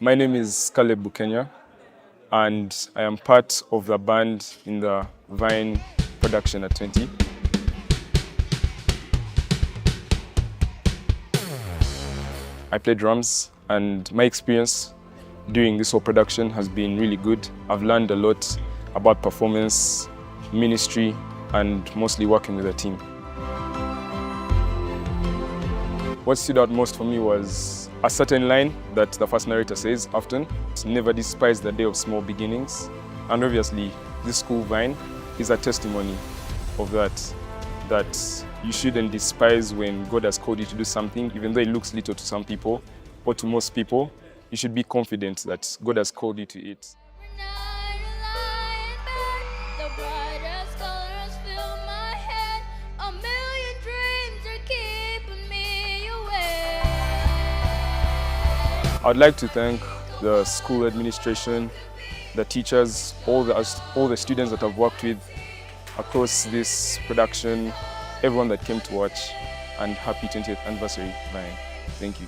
My name is Caleb Bukenya, and I am part of the band in the Vine production at 20. I play drums, and my experience during this whole production has been really good. I've learned a lot about performance, ministry, and mostly working with a team. What stood out most for me was a certain line that the first narrator says often: never despise the day of small beginnings. And obviously, this school Vine is a testimony of that you shouldn't despise when God has called you to do something, even though it looks little to some people, but to most people, you should be confident that God has called you to it. I'd like to thank the school administration, the teachers, all the students that I've worked with across this production, everyone that came to watch, and happy 20th anniversary, Vine. Thank you.